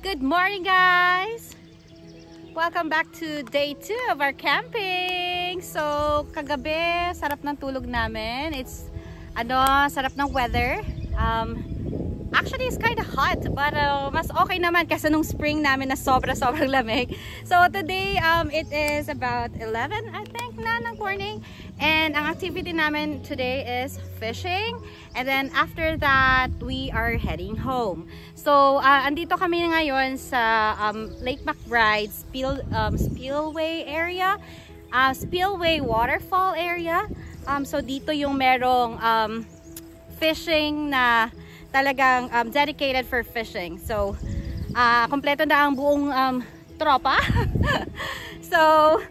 Good morning, guys! Welcome back to day 2 of our camping. So, kagabi, sarap ng tulog namin. It's, sarap ng weather. Actually, it's kind of hot, but mas okay naman kasi nung spring namin na sobrang lamig. So, today, it is about 11, I think, ng morning. And ang activity namin today is fishing. And then, after that, we are heading home. So, andito kami ngayon sa Lake McBride Spillway area. Spillway Waterfall area. So, dito yung merong fishing na talagang dedicated for fishing. So, kompleto na ang buong tropa. So,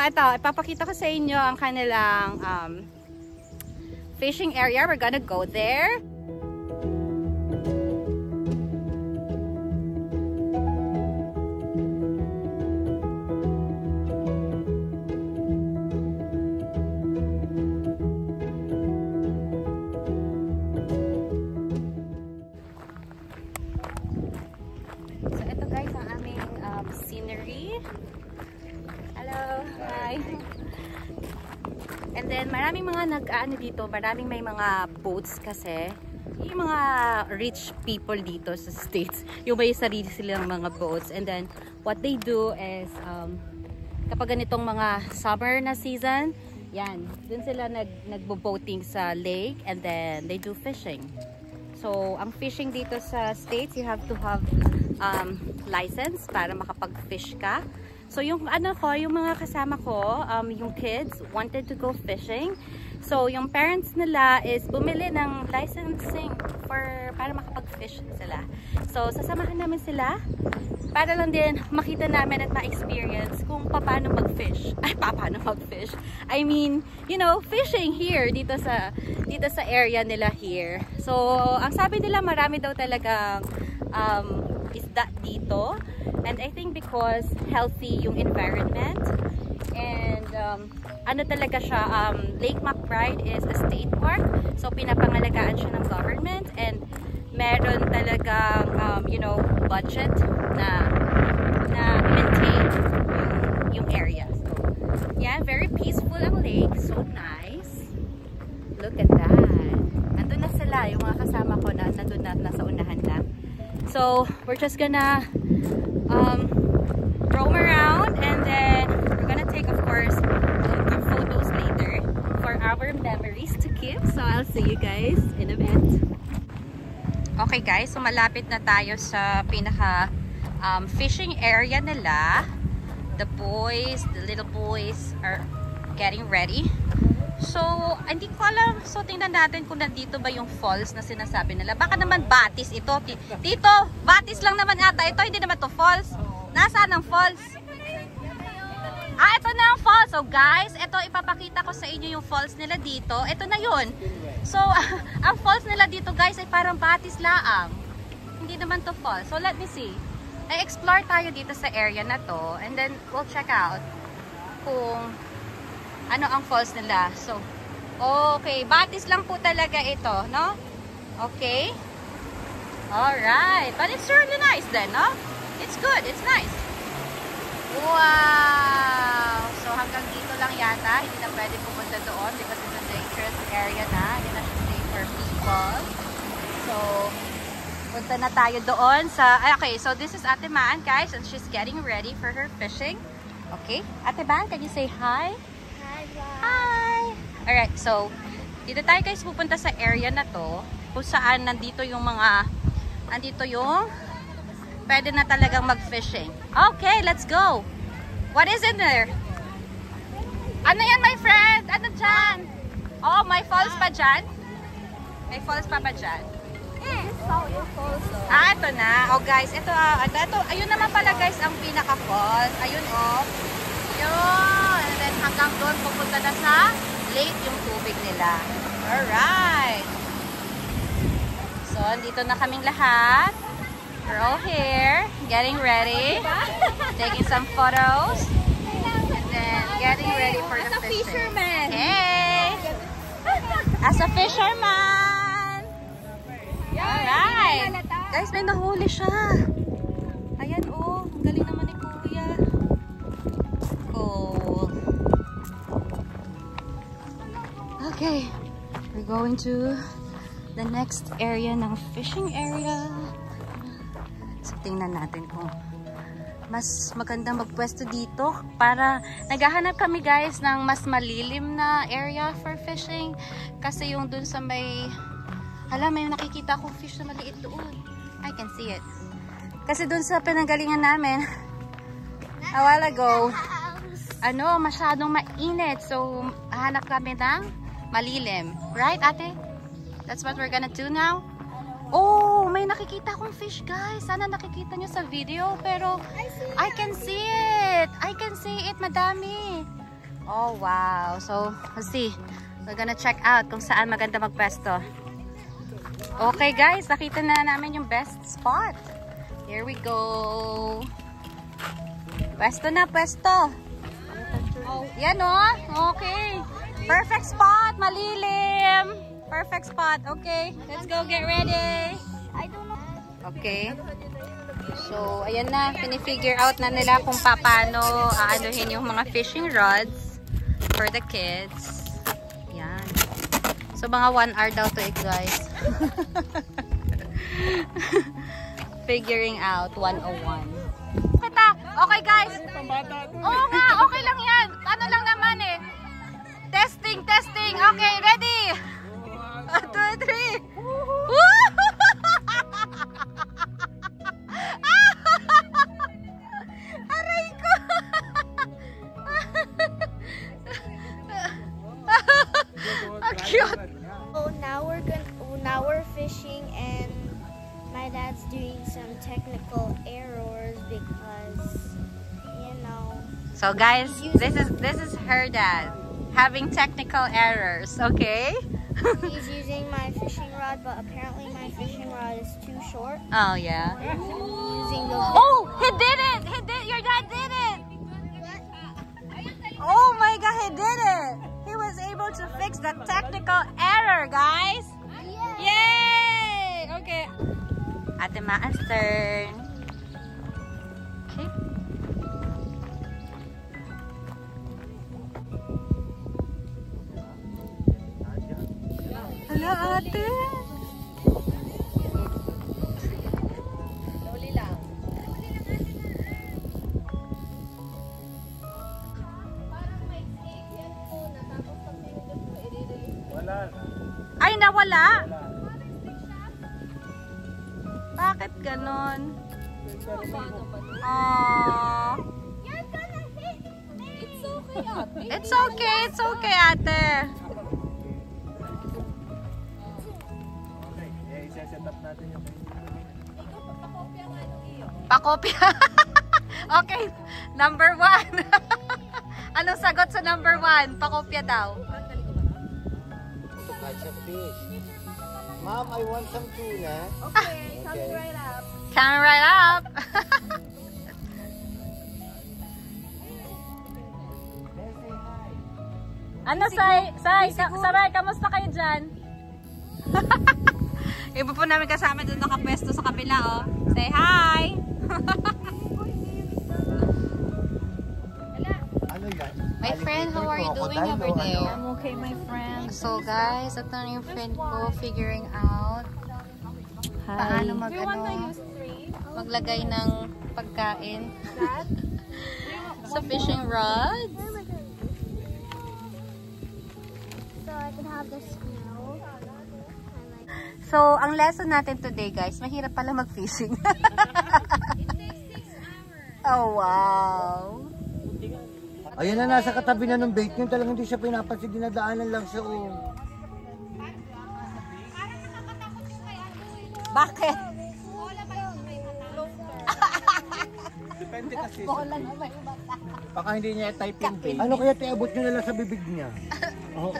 ito, ipapakita ko sa inyo ang kanilang fishing area. We're gonna go there. Scenery. Hello, hi. And then maraming mga dito, maraming may mga boats kasi. Yung mga rich people dito sa States, yung may sarili silang mga boats. And then what they do is kapag ganitong mga summer na season, yan, dun sila nagbo-boating sa lake and then they do fishing. So, ang fishing dito sa States, you have to have license para makapag-fish ka. So, yung yung mga kasama ko, yung kids wanted to go fishing. So, yung parents nila is bumili ng licensing para makapag-fish sila. So, sasamahan namin sila para lang din makita namin at ma-experience kung paano mag-fish. Ay, paano mag-fish? I mean, you know, fishing here dito sa area nila here. So, ang sabi nila marami daw talagang isda dito. And I think because healthy yung environment and talaga siya, Lake McBride is a state park. So, pinapangalagaan siya ng government and meron talagang, budget na maintain yung area. So, yeah, very peaceful ang lake. So nice. Look at that. Nandun na sila, yung mga kasama ko na nandun na, nasa unahan na. So, we're just gonna roam around and then we're gonna take, of course, good photos later for our memories to keep. So, I'll see you guys in a bit. Okay guys, so malapit na tayo sa pinaka fishing area nila. The little boys are getting ready. So, hindi ko alam. So, tingnan natin kung nandito ba yung falls na sinasabi nila. Baka naman batis ito. Tito, batis lang naman ata. Ito, hindi naman to falls. Nasaan ang falls? Ito na ang falls. So, guys, ito ipapakita ko sa inyo yung falls nila dito. Ito na yun. So, ang falls nila dito, guys, ay parang batis laang. Hindi naman to falls. So, let me see. I-explore tayo dito sa area na to. And then, we'll check out kung ano ang falls nila. So, okay. Batis lang po talaga ito, no? Okay. Alright. But it's really nice then, no? It's good. It's nice. Wow! So, hanggang dito lang yata. Hindi na pwede pumunta doon because it's a dangerous area na. Hindi na siya safe for people. So, punta na tayo doon sa... Okay, so this is Ate Maan, guys. And she's getting ready for her fishing. Okay. Ate Maan, can you say hi? Hi! Alright, so dito tayo guys pupunta sa area na to kung saan nandito yung pwede na talagang mag-fishing. Okay, let's go! What is in there? Ano yan, my friend? Ano dyan? Oh, may falls pa dyan? May falls pa dyan? Ito na. Oh guys, ito, ayun naman pala guys ang pinaka-falls. Ayun oh. Yun. And then hanggang doon pupunta na sa lake yung tubig nila. Alright. So, dito na kaming lahat. We're all here. Getting ready. Taking some photos. And then getting ready for the fishing. As a fisherman. Hey! As a fisherman. Alright. Guys, may nahuli siya. going to the next area ng fishing area. So, tingnan natin kung mas magandang magpwesto dito para naghahanap kami guys ng mas malilim na area for fishing. Kasi yung dun sa may, may nakikita akong fish na maliit doon. I can see it. Kasi dun sa pinanggalingan namin a while ago, masyadong mainit. So, hanap kami ng malilim. Right, ate? That's what we're gonna do now. Oh, may nakikita akong fish, guys. Sana nakikita nyo sa video. Pero, I can see it. I can see it. Madami. Oh, wow. So, let's see. We're gonna check out kung saan maganda magpesto. Okay, guys. Nakita na namin yung best spot. Here we go. Pwesto na, pwesto. Yan oh. Okay. Perfect spot. Malilim. Perfect spot. Okay. Let's go get ready. I don't know. Okay. So, ayan na. Pinifigure out na nila kung paano aanuhin yung mga fishing rods for the kids. Yan. So, mga 1 hour daw to it, guys. Figuring out 101. Okay guys. Oo nga, okay lang yan. Ano lang naman eh. Testing. Okay, ready? 1, 2, 3. Aray ko. Cute. Oh, now we're fishing and my dad's doing some technical errors because, you know. So guys, this is her dad having technical errors, okay? He's using my fishing rod, but apparently my fishing rod is too short. Oh yeah. Using the he did it! Your dad did it! Oh my god, he did it! He was able to fix the technical error, guys! Yay! Okay. Ate Ma's turn. Okay. Hello, ate. Slowly lang. Parang may escape yan po na tapos pag pinindot mo, i-release mo. Wala. Ay, nawala? Bakit ganon? Aww. You're gonna hit me. It's okay, ate. It's okay, ate. Set up natin yung Pakopya nga nung iyo. Pakopya. Okay, number 1. Anong sagot sa number 1? Pakopya daw. to catch a fish. Mom, I want some tuna. Okay, coming right up. Coming right up. Ano, Saray, kamusta kayo dyan? Iba po namin kasama doon nakapwesto sa kabila, oh. Say hi! Ano yan? My friend, how are you doing over there? I'm okay, my friend. So guys, ito na yung friend ko figuring out paano maglagay ng pagkain sa fishing rods. So I can have the smell. So, ang lesson natin today, guys, mahirap pala mag-fishing. Oh, wow. Ayan na, nasa katabi na ng bait niyo. Talagang hindi siya pinapansin. Dinadaanan lang siya, oh. Bakit? Depende kasi. Baka hindi niya type yung bait. Ano kaya tiabot niyo na lang sa bibig niya? Oh.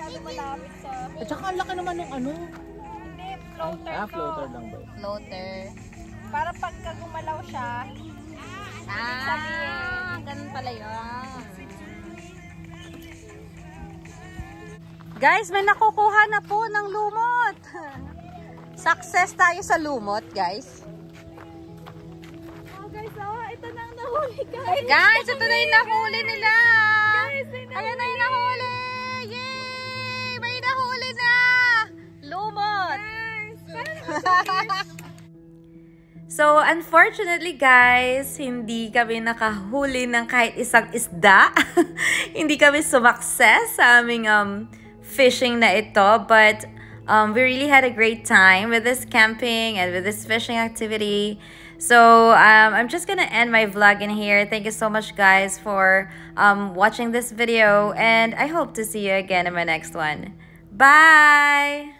Malapit sa... At saka ang laki naman ng ano. Hindi, floater ko. Floater lang ba? Floater. Para pagka gumalaw siya, Ganun pala yun. Guys, may nakukuha na po ng lumot. Success tayo sa lumot, guys. oh guys, ito na ang nahuli, guys. Guys, ito na yung nahuli nila. Guys, may nahuli. Ayan na yung nahuli. Yay! May nahuli So, unfortunately guys, hindi kami nakahuli ng kahit isang isda. Hindi kami sumakses sa aming fishing na ito. But we really had a great time with this camping and with this fishing activity. So, I'm just gonna end my vlog in here. Thank you so much guys for watching this video. And I hope to see you again in my next one. Bye!